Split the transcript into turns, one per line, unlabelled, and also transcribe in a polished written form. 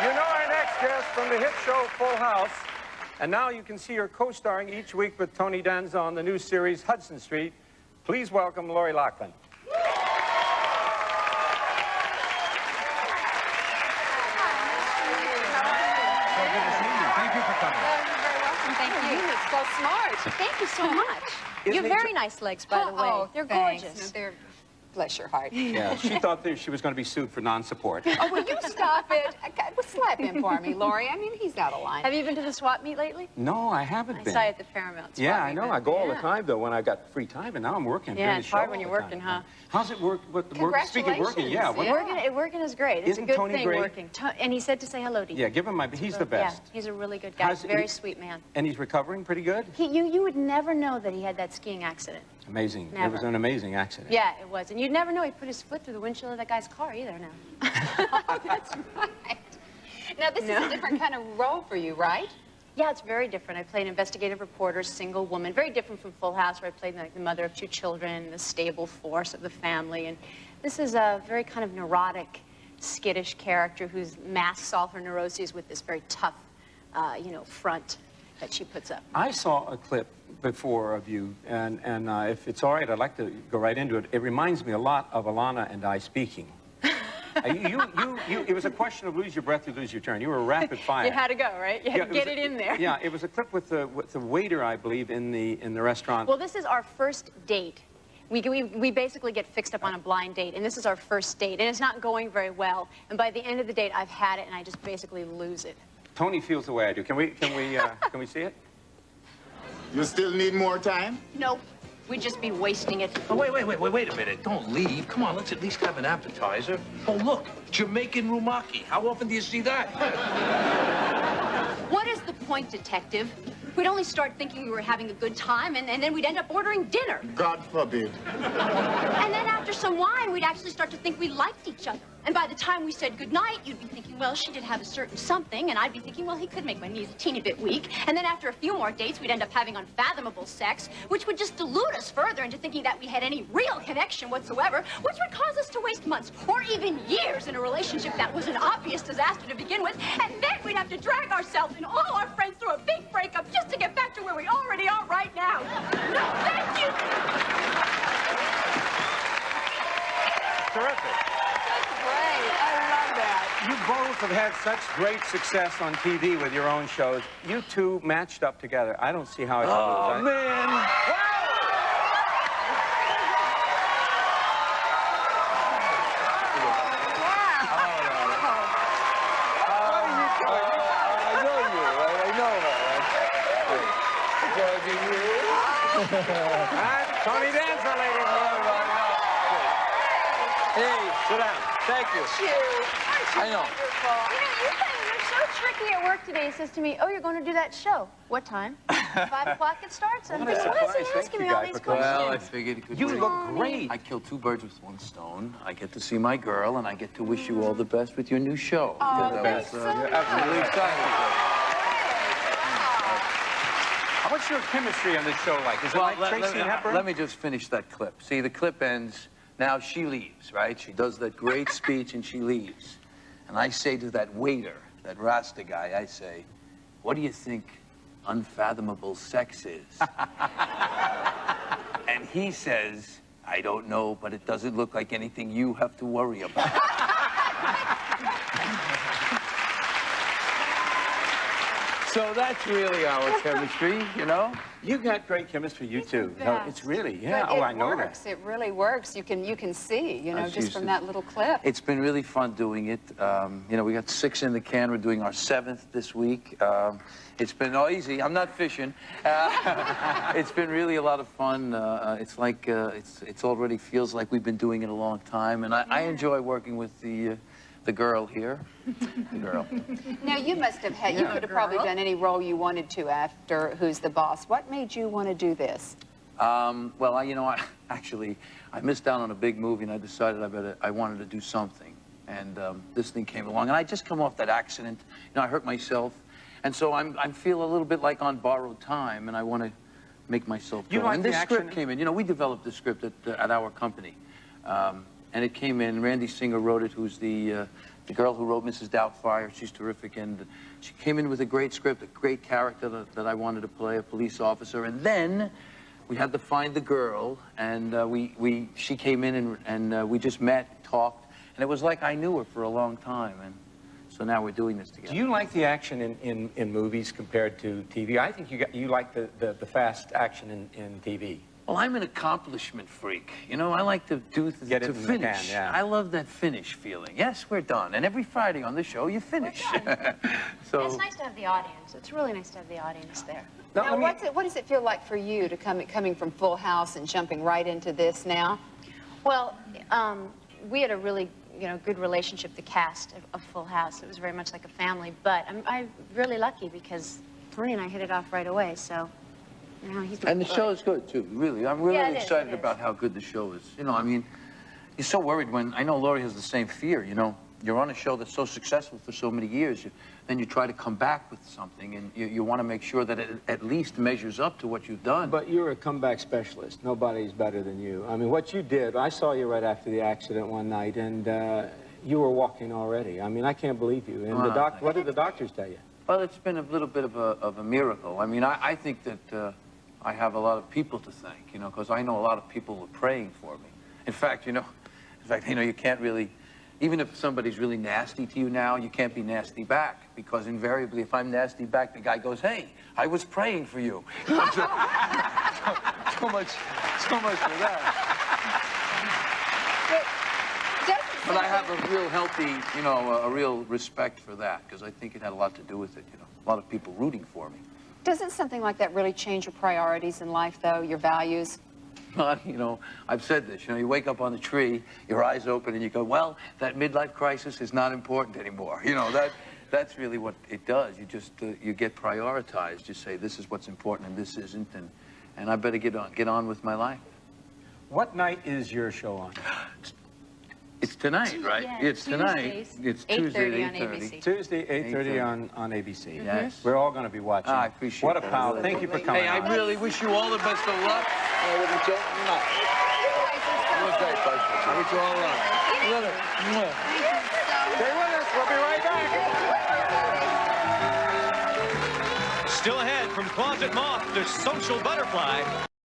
You know our next guest from the hit show Full House. And now you can see her co-starring each week with Tony Danza on the new series Hudson Street. Please welcome Lori Laughlin.
So good
to see you. Thank you for coming.
You're very welcome. Thank you. You look so smart.
Thank you so much. You have very nice legs, by the way.
Oh,
they're
thanks.
gorgeous.
No, they're... Bless your heart.
Yeah, she thought that she was going to be sued for non-support.
Oh, will you stop it? Well, slap him for me, Lori. I mean, he's out of line.
Have you been to the swap meet lately?
No, I haven't
I
been.
saw you at the Paramount swap
Yeah, I
meet,
know.
but-
I go all the
yeah.
time, though, when I got free time, and now I'm working.
Yeah,
doing
it's
the show
hard when
all
you're
the
working,
time.
huh?
How's it work? Speaking of working, yeah.
Congratulations.
Working is great. It's
Isn't
a good
Tony
thing
great?
working. And he said to say hello to you.
Yeah, give him my... He's the best.
Yeah, he's a really good guy.
How's-
Very sweet man.
And he's recovering pretty good?
You would never know that he had that skiing accident.
Amazing. It
Never.
was an amazing accident.
Yeah, it was. And you'd never know he put his foot through the windshield of that guy's car either now.
Oh, that's right. Now, this is a different kind of role for you, right?
Yeah, it's very different. I play an investigative reporter, single woman, very different from Full House, where I played like the mother of 2 children, the stable force of the family. And this is a very kind of neurotic, skittish character who masks all her neuroses with this very tough, front that she puts up.
I saw a clip before of you, and if it's all right, I'd like to go right into it. It reminds me a lot of Alana and I speaking. It was a question of lose your breath, you lose your turn. You were rapid fire.
You had to go, right? You had to get it in there.
Yeah, it was a clip with the waiter, I believe, in the restaurant.
Well, this is our first date. We basically get fixed up on a blind date, and this is our first date, and it's not going very well. And by the end of the date, I've had it, and I just basically lose it.
Tony feels the way I do. Can we see it?
You still need more time?
Nope. We'd just be wasting it.
Oh, wait a minute. Don't leave. Come on, let's at least have an appetizer. Oh, look, Jamaican rumaki. How often do you see that?
What is the point, detective? We'd only start thinking we were having a good time, and then we'd end up ordering dinner.
God forbid.
And then after some wine, we'd actually start to think we liked each other. And by the time we said goodnight, you'd be thinking, well, she did have a certain something, and I'd be thinking, well, he could make my knees a teeny bit weak. And then after a few more dates, we'd end up having unfathomable sex, which would just delude us further into thinking that we had any real connection whatsoever, which would cause us to waste months or even years in a relationship that was an obvious disaster to begin with. And then we'd have to drag ourselves and all our friends through a big breakup just to get back to where we already are right now. No, thank you.
Terrific.
Great. I love that.
You both have had such great success on TV with your own shows. You two matched up together. I don't see how it
Oh,
goes.
man.
Tony Danza, ladies and gentlemen.
Hey, sit down. Thank you. I know.
You're so tricky at work today. He says to me, oh, you're going to do that show. What time? 5 o'clock it starts? I'm
What a
thinking, why is
surprise.
he
Thank
asking
you,
me all
guy,
these
for coming.
questions?
Well, I figured it could
You
be.
look great.
I killed 2 birds with 1 stone. I get to see my girl, and I get to wish you all the best with your new show.
Oh,
That
thanks
was,
so much.
absolutely exciting.
What's your chemistry on this show like? Is it like Tracy Hepburn?
Let me just finish that clip. See, the clip ends, now she leaves, right? She does that great speech and she leaves. And I say to that waiter, that Rasta guy, I say, what do you think unfathomable sex is? And he says, I don't know, but it doesn't look like anything you have to worry about. So that's really our chemistry, you know?
You got great chemistry, you two.
the
No,
best.
it's really, yeah.
But
Oh, I know
works.
that.
It really works. You can see, you know,
She's
just from that little clip.
It's been really fun doing it. You know, we got 6 in the can. We're doing our 7th this week. It's been easy. I'm not fishing. It's been really a lot of fun. It's like it's already feels like we've been doing it a long time, and I enjoy working with the girl here. The girl.
Now, you must have had, you could have probably done any role you wanted to after Who's the Boss. What made you want to do this?
Well, actually, I missed out on a big movie, and I decided I wanted to do something. And this thing came along, and I just come off that accident. You know, I hurt myself, and so I feel a little bit like on borrowed time, and I want to make myself go.
You like
and
the
this
action?
script came in. You know, we developed the script at our company. and it came in. Randy Singer wrote it, who's the girl who wrote Mrs. Doubtfire. She's terrific, and she came in with a great script, a great character that I wanted to play, a police officer. And then we had to find the girl, and she came in, and we just met, talked, and it was like I knew her for a long time, and so now we're doing this together.
Do you like the action in movies compared to TV? I think you like the fast action in TV.
Well, I'm an accomplishment freak. You know, I like to do
Get it
to
in the
finish.
can, yeah.
I love that finish feeling. Yes, we're done. And every Friday on the show, you finish. So
It's nice to have the audience. It's really nice to have the audience there.
Now, what does it feel like for you to coming from Full House and jumping right into this now?
Well, we had a really, good relationship, the cast of Full House. It was very much like a family, but I'm really lucky because Tony and I hit it off right away, so, he's...
And the show is good, too, really. I'm really
Yeah, it is,
excited
it is.
about how good the show is. You know, I mean, you're so worried when... I know Laurie has the same fear, you know. You're on a show that's so successful for so many years, then you try to come back with something, and you want to make sure that it at least measures up to what you've done.
But you're a comeback specialist. Nobody's better than you. I mean, what you did, I saw you right after the accident one night, and you were walking already. I mean, I can't believe you. And what did the doctors tell you?
Well, it's been a little bit of a miracle. I mean, I think that I have a lot of people to thank, because I know a lot of people were praying for me. In fact, you can't really... Even if somebody's really nasty to you now, you can't be nasty back, because invariably, if I'm nasty back, the guy goes, "Hey, I was praying for you." so much for that. But I have a real healthy, a real respect for that, because I think it had a lot to do with it, A lot of people rooting for me.
Doesn't something like that really change your priorities in life, though, your values?
I've said this, you wake up on the tree, your eyes open, and you go, well, that midlife crisis is not important anymore. That's really what it does. You just, you get prioritized. You say, this is what's important and this isn't, and I better get on with my life.
What night is your show on?
It's tonight, right?
Yeah,
it's tonight.
Tuesdays.
It's Tuesday
8:30 on
at 8:30.
ABC.
Tuesday, 8:30 on ABC.
Yes.
We're all going to be watching.
I appreciate
What a
that.
pal. Thank you for coming
Hey, I
out.
really wish you all the best of luck. I wish you all luck.
Stay with us. We'll be right back.
Still ahead, from Closet Moth to Social Butterfly.